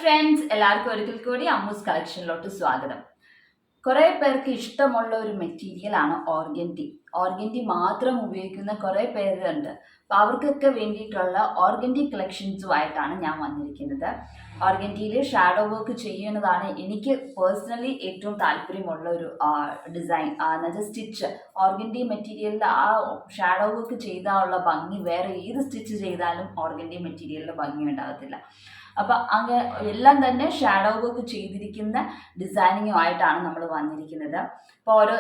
Friends, എല്ലാവർക്കും ഒരിക്കൽ കൂടി അമ്മൂസ് കളക്ഷനിലോട്ട് സ്വാഗതം. കുറേ പേർക്ക് ഇഷ്ടമുള്ള ഒരു മെറ്റീരിയലാണ് ഓർഗൻഡി. ഓർഗൻഡി മാത്രം ഉപയോഗിക്കുന്ന കുറേ പേരുണ്ട്. അപ്പോൾ അവർക്കൊക്കെ വേണ്ടിയിട്ടുള്ള ഓർഗൻഡി കളക്ഷൻസുമായിട്ടാണ് ഞാൻ വന്നിരിക്കുന്നത്. ഓർഗൻഡിയിൽ ഷാഡോ വർക്ക് ചെയ്യുന്നതാണ് എനിക്ക് പേഴ്സണലി ഏറ്റവും താല്പര്യമുള്ള ഒരു ഡിസൈൻ. എന്നുവെച്ചാൽ സ്റ്റിച്ച് ഓർഗൻഡി മെറ്റീരിയലിൽ ആ ഷാഡോ വർക്ക് ചെയ്താലുള്ള ഭംഗി വേറെ ഏത് സ്റ്റിച്ച് ചെയ്താലും ഓർഗൻഡി മെറ്റീരിയലിൽ ഭംഗി ഉണ്ടാകത്തില്ല. അപ്പോൾ അങ്ങനെ എല്ലാം തന്നെ ഷാഡോ വർക്ക് ചെയ്തിരിക്കുന്ന ഡിസൈനിങ്ങുമായിട്ടാണ് നമ്മൾ വന്നിരിക്കുന്നത്. ഇപ്പോൾ ഓരോ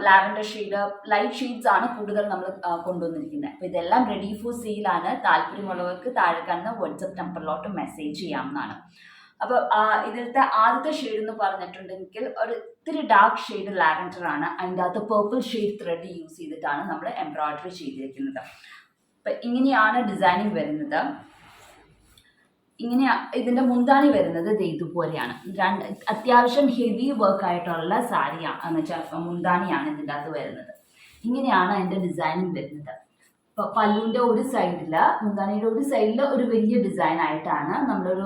ലാവൻഡർ ഷെയ്ഡ്, ലൈറ്റ് ഷെയ്ഡ്സ് ആണ് കൂടുതൽ നമ്മൾ കൊണ്ടുവന്നിരിക്കുന്നത്. അപ്പോൾ ഇതെല്ലാം റെഡി ഫോർ സെയിലാണ്. താല്പര്യമുള്ളവർക്ക് താഴെ കാണുന്ന വാട്സപ്പ് നമ്പറിലോട്ട് മെസ്സേജ് ചെയ്യാവുന്നതാണ്. അപ്പോൾ ഇതിലത്തെ ആദ്യത്തെ ഷെയ്ഡ് എന്ന് പറഞ്ഞിട്ടുണ്ടെങ്കിൽ ഒരു ഇത്തിരി ഡാർക്ക് ഷെയ്ഡ് ലാവൻഡർ ആണ്. അതിൻ്റെ അകത്ത് പേർപ്പിൾ ഷെയ്ഡ് ത്രെഡ് യൂസ് ചെയ്തിട്ടാണ് നമ്മൾ എംബ്രോയിഡറി ചെയ്തിരിക്കുന്നത്. അപ്പം ഇങ്ങനെയാണ് ഡിസൈനിങ് വരുന്നത്. ഇങ്ങനെ ഇതിൻ്റെ മുന്താണി വരുന്നത് ഇതുപോലെയാണ്. അത്യാവശ്യം ഹെവി വർക്ക് ആയിട്ടുള്ള സാരിയാണ് എന്ന് വെച്ചാൽ മുന്താണിയാണ് ഇതിൻ്റെ അകത്ത് വരുന്നത്. ഇങ്ങനെയാണ് അതിൻ്റെ ഡിസൈനിങ് വരുന്നത്. ഇപ്പോൾ പല്ലുവിൻ്റെ ഒരു സൈഡിൽ, മുന്താണിയുടെ ഒരു സൈഡിൽ ഒരു വലിയ ഡിസൈൻ ആയിട്ടാണ് നമ്മളൊരു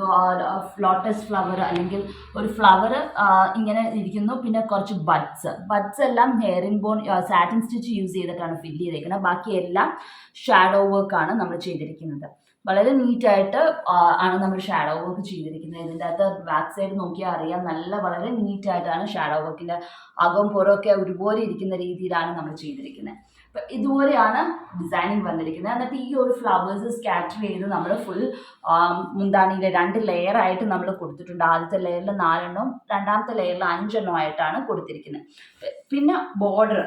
ലോട്ടസ് ഫ്ലവർ അല്ലെങ്കിൽ ഒരു ഫ്ലവർ ഇങ്ങനെ ഇരിക്കുന്നു. പിന്നെ കുറച്ച് ബഡ്സ് എല്ലാം ഹെയറിൻ ബോൺ സാറ്റിൻ സ്റ്റിച്ച് യൂസ് ചെയ്തിട്ടാണ് ഫില്ല് ചെയ്തിരിക്കുന്നത്. ബാക്കിയെല്ലാം ഷാഡോ വർക്കാണ് നമ്മൾ ചെയ്തിരിക്കുന്നത്. വളരെ നീറ്റായിട്ട് ആണ് നമ്മൾ ഷാഡോ വർക്ക് ചെയ്തിരിക്കുന്നത്. ഇതിൻ്റെ അകത്ത് ബാക്ക് സൈഡ് നോക്കിയാൽ അറിയാം, വളരെ നീറ്റായിട്ടാണ് ഷാഡോ വർക്കിൻ്റെ അകം പുറമൊക്കെ ഒരുപോലെ ഇരിക്കുന്ന രീതിയിലാണ് നമ്മൾ ചെയ്തിരിക്കുന്നത്. അപ്പം ഇതുപോലെയാണ് ഡിസൈനിങ് വന്നിരിക്കുന്നത്. എന്നിട്ട് ഈ ഒരു ഫ്ലവേഴ്സ് സ്കാറ്റർ ചെയ്ത് നമ്മൾ ഫുൾ മുന്താണിയിലെ 2 ലെയറായിട്ട് നമ്മൾ കൊടുത്തിട്ടുണ്ട്. ആദ്യത്തെ ലെയറിൽ 4 എണ്ണവും രണ്ടാമത്തെ ലെയറിൽ 5 എണ്ണവും ആയിട്ടാണ് കൊടുത്തിരിക്കുന്നത്. പിന്നെ ബോർഡർ,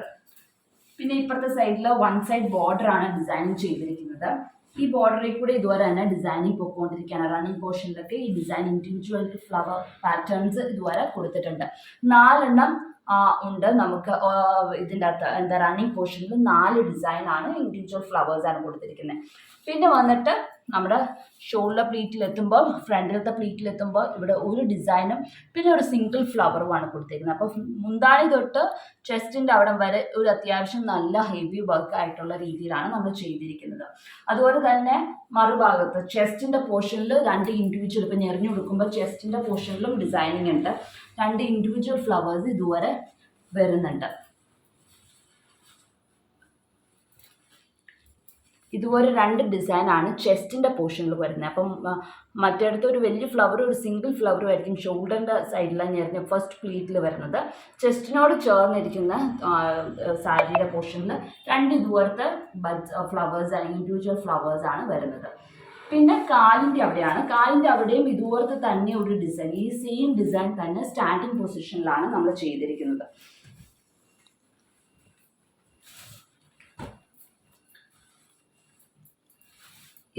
പിന്നെ ഇപ്പുറത്തെ സൈഡിൽ 1 സൈഡ് ബോർഡറാണ് ഡിസൈനിങ് ചെയ്തിരിക്കുന്നത്. ഈ ബോർഡറിൽ കൂടെ ഇതുപോലെ തന്നെ ഡിസൈനിങ് പോയിക്കൊണ്ടിരിക്കുകയാണ്. റണ്ണിങ് പോർഷനിലൊക്കെ ഈ ഡിസൈൻ ഇൻഡിവിജ്വൽ ഫ്ലവർ പാറ്റേൺസ് ഇതുപോലെ കൊടുത്തിട്ടുണ്ട്. 4 എണ്ണം ഉണ്ട് നമുക്ക് ഇതിൻ്റെ അകത്ത്. റണ്ണിങ് പോർഷനിൽ 4 ഡിസൈനാണ്, ഇൻഡിവിജ്വൽ ഫ്ലവേഴ്സാണ് കൊടുത്തിരിക്കുന്നത്. പിന്നെ വന്നിട്ട് നമ്മുടെ ഷോൾഡർ പ്ലീറ്റിലെത്തുമ്പോൾ, ഫ്രണ്ടിലത്തെ പ്ലീറ്റിലെത്തുമ്പോൾ ഇവിടെ ഒരു ഡിസൈനും പിന്നെ ഒരു സിംഗിൾ ഫ്ലവറുമാണ് കൊടുത്തിരിക്കുന്നത്. അപ്പോൾ മുന്താണി തൊട്ട് ചെസ്റ്റിൻ്റെ അവിടം വരെ ഒരു അത്യാവശ്യം നല്ല ഹെവി വർക്ക് ആയിട്ടുള്ള രീതിയിലാണ് നമ്മൾ ചെയ്തിരിക്കുന്നത്. അതുപോലെ തന്നെ മറുഭാഗത്ത് ചെസ്റ്റിൻ്റെ പോർഷനിൽ 2 ഇൻഡിവിജ്വൽ, ഇപ്പം ഞെറിഞ്ഞു കൊടുക്കുമ്പോൾ ചെസ്റ്റിൻ്റെ പോർഷനിലും ഡിസൈനിങ് ഉണ്ട്. 2 ഇൻഡിവിജ്വൽ ഫ്ലവേഴ്സ് ഇതുവരെ വരുന്നുണ്ട്. ഇതുപോലെ 2 ഡിസൈനാണ് ചെസ്റ്റിൻ്റെ പോർഷനിൽ വരുന്നത്. അപ്പം മറ്റേടത്ത് ഒരു വലിയ ഫ്ലവർ, ഒരു സിംഗിൾ ഫ്ലവറും ആയിരിക്കും ഷോൾഡറിൻ്റെ സൈഡിലാണ് ഞെറിഞ്ഞ ഫസ്റ്റ് പ്ലീറ്റിൽ വരുന്നത്. ചെസ്റ്റിനോട് ചേർന്നിരിക്കുന്ന സാരിയുടെ പോർഷനിൽ 2 ഇതുപോലത്തെ ഫ്ലവേഴ്സ് അല്ലെങ്കിൽ ഇൻഡിവിജ്വൽ ഫ്ലവേഴ്സാണ് വരുന്നത്. പിന്നെ കാലിൻ്റെ അവിടെയാണ്. കാലിൻ്റെ അവിടെയും ഇതുപോലത്തെ തന്നെ ഒരു ഡിസൈൻ, ഈ സെയിം ഡിസൈൻ തന്നെ സ്റ്റാൻഡിങ് പൊസിഷനിലാണ് നമ്മൾ ചെയ്തിരിക്കുന്നത്.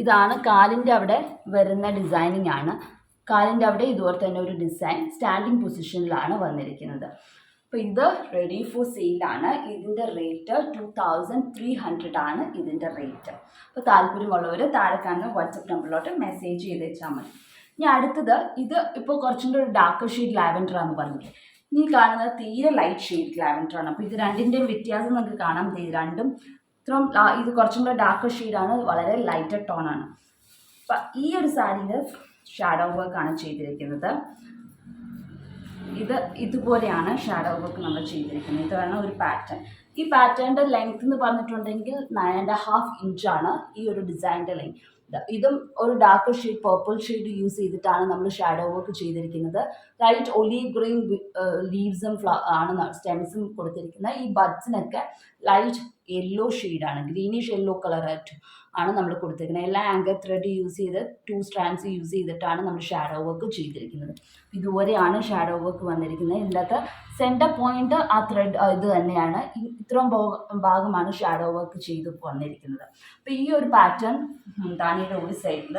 ഇതാണ് കാലിൻ്റെ അവിടെ വരുന്ന ഡിസൈനിങ് ആണ്. കാലിൻ്റെ അവിടെ ഇതുപോലെ തന്നെ ഒരു ഡിസൈൻ സ്റ്റാൻഡിങ് പൊസിഷനിലാണ് വന്നിരിക്കുന്നത്. അപ്പോൾ ഇത് റെഡി ഫോർ സെയിലാണ്. ഇതിൻ്റെ റേറ്റ് 2300 ആണ് ഇതിൻ്റെ റേറ്റ്. അപ്പോൾ താല്പര്യമുള്ളവർ താഴെ കാണുന്ന വാട്സപ്പ് നമ്പറിലോട്ട് മെസ്സേജ് ചെയ്ത് വെച്ചാൽ മതി. ഇനി അടുത്തത്, ഇത് ഇപ്പോൾ കുറച്ചും കൂടി ഒരു ഡാർക്ക് ഷെയ്ഡ് ലാവൻഡർ ആണെന്ന് പറഞ്ഞില്ലേ. ഇനി കാണുന്നത് തീരെ ലൈറ്റ് ഷെയ്ഡ് ലാവൻഡർ ആണ്. അപ്പോൾ ഇത് രണ്ടിൻ്റെയും വ്യത്യാസം നമുക്ക് കാണാം. രണ്ടും ഇത് കുറച്ചും കൂടെ ഡാർക്ക് ഷെയ്ഡാണ്, വളരെ ലൈറ്റഡ് ടോണാണ്. അപ്പം ഈ ഒരു സാരിയിൽ ഷാഡോ വർക്കാണ് ചെയ്തിരിക്കുന്നത്. ഇതുപോലെയാണ് ഷാഡോ വർക്ക് നമ്മൾ ചെയ്തിരിക്കുന്നത്. ഇതാണ് ഒരു പാറ്റേൺ. ഈ പാറ്റേണിൻ്റെ ലെങ്ത് എന്ന് പറഞ്ഞിട്ടുണ്ടെങ്കിൽ 9.5 ഇഞ്ചാണ് ഈ ഒരു ഡിസൈനിൻ്റെ ലെങ്ത്. ഇതും ഒരു dark shade purple shade use ചെയ്തിട്ടാണ് നമ്മൾ ഷാഡോ വർക്ക് ചെയ്തിരിക്കുന്നത്. ലൈറ്റ് ഒലീവ് ഗ്രീൻ ലീവ്സും ആണ് സ്റ്റെംസും കൊടുത്തിരിക്കുന്നത്. ഈ ബഡ്സിനൊക്കെ ലൈറ്റ് യെല്ലോ ഷെയ്ഡാണ്, ഗ്രീനിഷ് യെല്ലോ കളറായിട്ട് ആണ് നമ്മൾ കൊടുത്തിരിക്കുന്നത്. എല്ലാ ആങ്കർ ത്രെഡ് യൂസ് ചെയ്ത് 2 സ്ട്രാൻഡ്സ് യൂസ് ചെയ്തിട്ടാണ് നമ്മൾ ഷാഡോ വർക്ക് ചെയ്തിരിക്കുന്നത്. ഇതുപോലെയാണ് ഷാഡോ വർക്ക് വന്നിരിക്കുന്നത്. ഇതിനകത്ത് സെൻറ്റർ പോയിന്റ് ആ ത്രെഡ് ഇത് തന്നെയാണ്. ഇത്രയും ഭാഗമാണ് ഷാഡോ വർക്ക് ചെയ്ത് വന്നിരിക്കുന്നത്. അപ്പോൾ ഈ ഒരു പാറ്റേൺ മുന്താണിയുടെ ഒരു സൈഡിൽ,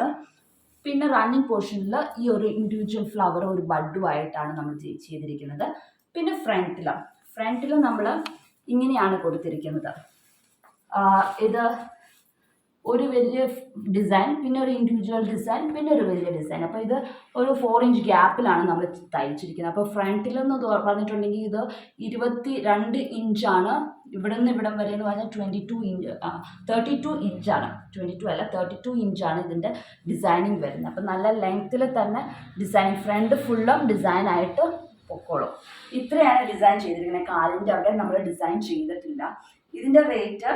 പിന്നെ റണ്ണിങ് പോർഷനിൽ ഈ ഒരു ഇൻഡിവിജ്വൽ ഫ്ലവർ ഒരു ബഡുമായിട്ടാണ് നമ്മൾ ചെയ്തിരിക്കുന്നത്. പിന്നെ ഫ്രണ്ടിൽ നമ്മൾ ഇങ്ങനെയാണ് കൊടുത്തിരിക്കുന്നത്. ഇത് ഒരു വലിയ ഡിസൈൻ, പിന്നെ ഒരു ഇൻഡിവിജ്വൽ ഡിസൈൻ, പിന്നെ ഒരു വലിയ ഡിസൈൻ. അപ്പോൾ ഇത് ഒരു 4 ഇഞ്ച് ഗ്യാപ്പിലാണ് നമ്മൾ തയ്ച്ചിരിക്കുന്നത്. അപ്പോൾ ഫ്രണ്ടിലെന്ന് പറഞ്ഞിട്ടുണ്ടെങ്കിൽ ഇത് 22 ഇഞ്ചാണ്. ഇവിടെ നിന്ന് ഇവിടം വരെ എന്ന് പറഞ്ഞാൽ 32 ഇഞ്ചാണ്. 22 അല്ല, 32 ഇഞ്ചാണ് ഇതിൻ്റെ ഡിസൈനിങ് വരുന്നത്. അപ്പോൾ നല്ല ലെങ്ത്തിൽ തന്നെ ഡിസൈൻ, ഫ്രണ്ട് ഫുള്ളും ഡിസൈനായിട്ട് പൊക്കോളും. ഇത്രയാണ് ഡിസൈൻ ചെയ്തിരിക്കുന്നത്. കാലിൻ്റെ അവിടെ നമ്മൾ ഡിസൈൻ ചെയ്തിട്ടില്ല. ഇതിൻ്റെ റേറ്റ്,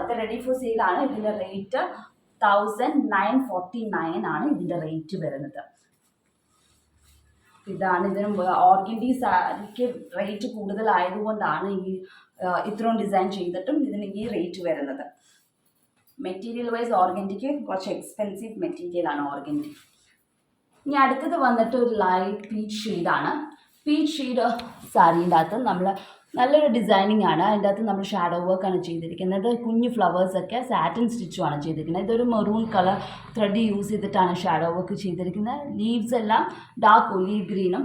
ഇത് റെഡി ഫോർ സെയിലാണ്. ഇതിൻ്റെ റേറ്റ് 1949 ആണ് ഇതിൻ്റെ റേറ്റ് വരുന്നത്. ഇതാണ് ഇതിന് ഓർഗൻഡി സാരിക്ക് റേറ്റ് കൂടുതലായതുകൊണ്ടാണ് ഇത്രയും ഡിസൈൻ ചെയ്തിട്ടും ഇതിന് ഈ റേറ്റ് വരുന്നത്. മെറ്റീരിയൽ വൈസ് ഓർഗൻഡിക്ക് കുറച്ച് എക്സ്പെൻസീവ് മെറ്റീരിയലാണ് ഓർഗൻഡി. ഇനി അടുത്തത് വന്നിട്ട് ഒരു ലൈറ്റ് പീച്ച് ഷെയ്ഡാണ്. പീച്ച് ഷെയ്ഡ് സാരീൻ്റെ അകത്ത് നമ്മൾ നല്ലൊരു ഡിസൈനിങ് ആണ്. അതിൻ്റെ അകത്ത് നമ്മൾ ഷാഡോ വർക്കാണ് ചെയ്തിരിക്കുന്നത്. കുഞ്ഞു ഫ്ലവേഴ്സൊക്കെ സാറ്റിൻ സ്റ്റിച്ചുമാണ് ചെയ്തിരിക്കുന്നത്. ഇതൊരു മെറൂൺ കളർ ത്രെഡ് യൂസ് ചെയ്തിട്ടാണ് ഷാഡോ വർക്ക് ചെയ്തിരിക്കുന്നത്. ലീവ്സ് എല്ലാം ഡാർക്ക് ഒലീവ് ഗ്രീനും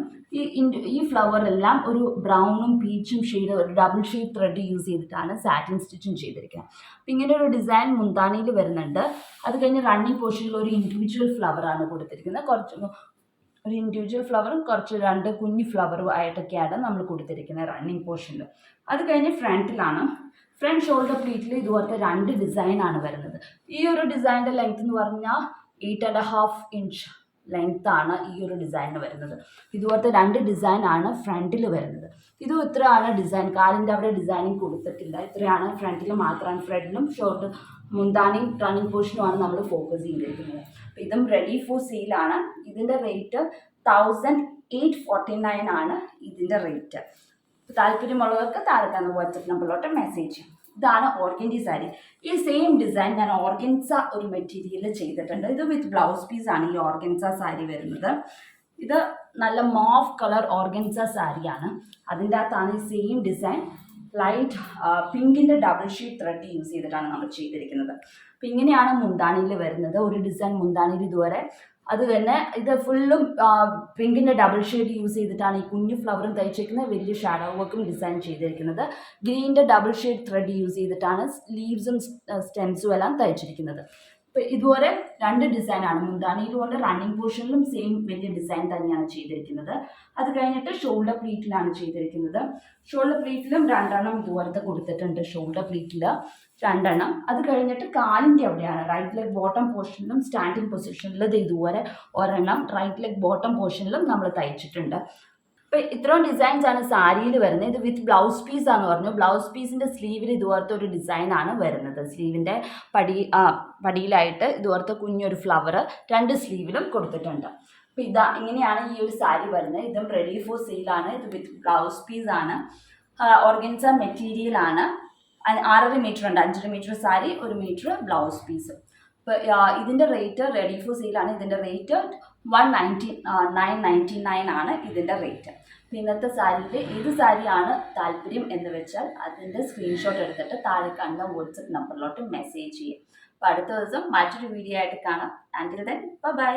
ഈ ഫ്ലവർ എല്ലാം ഒരു ബ്രൗണും പീച്ചും ഷെയ്ഡ്, ഒരു ഡബിൾ ഷെയ്ഡ് ത്രെഡ് യൂസ് ചെയ്തിട്ടാണ് സാറ്റിൻ സ്റ്റിച്ചും ചെയ്തിരിക്കുന്നത്. അപ്പം ഇങ്ങനെ ഒരു ഡിസൈൻ മുന്താണിയിൽ വരുന്നുണ്ട്. അത് കഴിഞ്ഞ് റണ്ണിങ് പോർഷനിൽ ഒരു ഇൻഡിവിജ്വൽ ഫ്ലവറാണ് കൊടുത്തിരിക്കുന്നത്. ഒരു ഇൻഡിവിജ്വൽ ഫ്ലവറും കുറച്ച് 2 കുഞ്ഞു ഫ്ലവറും ആയിട്ടൊക്കെയാണ് നമ്മൾ കൊടുത്തിരിക്കുന്നത് റണ്ണിങ് പോർഷനിൽ. അത് കഴിഞ്ഞ് ഫ്രണ്ടിലാണ്. ഫ്രണ്ട് ഷോൾഡർ പ്ലീറ്റിൽ ഇതുപോലത്തെ 2 ഡിസൈനാണ് വരുന്നത്. ഈ ഒരു ഡിസൈനിൻ്റെ ലെങ്ത് എന്ന് പറഞ്ഞാൽ 8.5 ഇഞ്ച് ലെങ്ത്താണ് ഈ ഒരു ഡിസൈനിന് വരുന്നത്. ഇതുപോലത്തെ 2 ഡിസൈനാണ് ഫ്രണ്ടിൽ വരുന്നത്. ഇതും ഇത്രയാണ് ഡിസൈൻ. കാലിൻ്റെ അവിടെ ഡിസൈനിങ് കൊടുത്തിട്ടില്ല. ഇത്രയാണ് ഫ്രണ്ടിൽ മാത്രമാണ്. ഫ്രണ്ടിലും ഷോർട്ട് മുന്താണിയും റണ്ണിങ് പോർഷനുമാണ് നമ്മൾ ഫോക്കസ് ചെയ്തിരിക്കുന്നത്. അപ്പോൾ ഇതും റെഡി ഫോർ സെയിലാണ്. ഇതിൻ്റെ റേറ്റ് 1849 ആണ് ഇതിൻ്റെ റേറ്റ്. താല്പര്യമുള്ളവർക്ക് താഴെ തന്ന വാട്സപ്പ് നമ്പറിലോട്ട് മെസ്സേജ് ചെയ്യും. ഇതാണ് ഓർഗൻഡി സാരി. ഈ സെയിം ഡിസൈൻ ഞാൻ ഓർഗൻസ ഒരു മെറ്റീരിയൽ ചെയ്തിട്ടുണ്ട്. ഇത് വിത്ത് ബ്ലൗസ് പീസാണ് ഈ ഓർഗൻസ സാരി വരുന്നത്. ഇത് നല്ല മോഫ് കളർ ഓർഗൻസ സാരിയാണ്. അതിൻ്റെ അകത്താണ് ഈ സെയിം ഡിസൈൻ ലൈറ്റ് പിങ്കിൻ്റെ ഡബിൾ ഷീറ്റ് ത്രെഡ് യൂസ് ചെയ്തിട്ടാണ് നമ്മൾ ചെയ്തിരിക്കുന്നത്. അപ്പം ഇങ്ങനെയാണ് മുന്താണിയിൽ വരുന്നത്. ഒരു ഡിസൈൻ മുന്താണിയിൽ ഇതുവരെ. അത് തന്നെ ഇത് ഫുള്ളും പിങ്കിൻ്റെ ഡബിൾ ഷെയ്ഡ് യൂസ് ചെയ്തിട്ടാണ് ഈ കുഞ്ഞു ഫ്ലവറും തയ്ച്ചിരിക്കുന്നത്. വലിയ ഷാഡോ വർക്കും ഡിസൈൻ ചെയ്തിരിക്കുന്നത്. ഗ്രീനിൻ്റെ ഡബിൾ ഷെയ്ഡ് ത്രെഡ് യൂസ് ചെയ്തിട്ടാണ് ലീവ്സും സ്റ്റെംസും എല്ലാം തയ്ച്ചിരിക്കുന്നത്. അപ്പോൾ ഇതുപോലെ 2 ഡിസൈനാണ്. മുന്താണിയിലുകൊണ്ട് റണ്ണിങ് പോർഷനിലും സെയിം വലിയ ഡിസൈൻ തന്നെയാണ് ചെയ്തിരിക്കുന്നത്. അത് കഴിഞ്ഞിട്ട് ഷോൾഡർ പ്ലീറ്റിലാണ് ചെയ്തിരിക്കുന്നത്. ഷോൾഡർ പ്ലീറ്റിലും 2 എണ്ണം ഇതുപോലത്തെ കൊടുത്തിട്ടുണ്ട്. ഷോൾഡർ പ്ലീറ്റിൽ 2 എണ്ണം. അത് കഴിഞ്ഞിട്ട് കാലിൻ്റെ അവിടെയാണ് റൈറ്റ് ലെഗ് ബോട്ടം പോർഷനിലും സ്റ്റാൻഡിങ് പൊസിഷനിലും ഇതുപോലെ ഒരെണ്ണം റൈറ്റ് ലെഗ് ബോട്ടം പോർഷനിലും നമ്മൾ തയ്ച്ചിട്ടുണ്ട്. അപ്പോൾ ഇത്രയും ഡിസൈൻസ് ആണ് സാരിയിൽ വരുന്നത്. ഇത് വിത്ത് ബ്ലൗസ് പീസാന്ന് പറഞ്ഞു. ബ്ലൗസ് പീസിൻ്റെ സ്ലീവിൽ ഇതുപോലത്തെ ഒരു ഡിസൈനാണ് വരുന്നത്. സ്ലീവിൻ്റെ പടിയിലായിട്ട് ഇതുപോലത്തെ കുഞ്ഞൊരു ഫ്ലവർ 2 സ്ലീവിലും കൊടുത്തിട്ടുണ്ട്. അപ്പോൾ ഇങ്ങനെയാണ് ഈ ഒരു സാരി വരുന്നത്. ഇതും റെഡി ഫോർ സെയിലാണ്. ഇത് വിത്ത് ബ്ലൗസ് പീസാണ്. ഓർഗൻസ മെറ്റീരിയലാണ്. 6.5 മീറ്റർ ഉണ്ട്. 5.5 metre sari, 1 metre blouse piece. ഇപ്പോൾ ഇതിൻ്റെ റേറ്റ് റെഡി ഫോർ സെയിലാണ്. ഇതിൻ്റെ റേറ്റ് 999 ആണ് ഇതിൻ്റെ റേറ്റ്. അപ്പോൾ ഇന്നത്തെ സാരിയിൽ ഏത് സാരിയാണ് താല്പര്യം എന്ന് വെച്ചാൽ അതിൻ്റെ സ്ക്രീൻഷോട്ട് എടുത്തിട്ട് താഴെ കാണുന്ന വാട്സപ്പ് നമ്പറിലോട്ട് മെസ്സേജ് ചെയ്യും. അപ്പോൾ അടുത്ത ദിവസം മറ്റൊരു വീഡിയോ ആയിട്ട് കാണാം. Until then bye.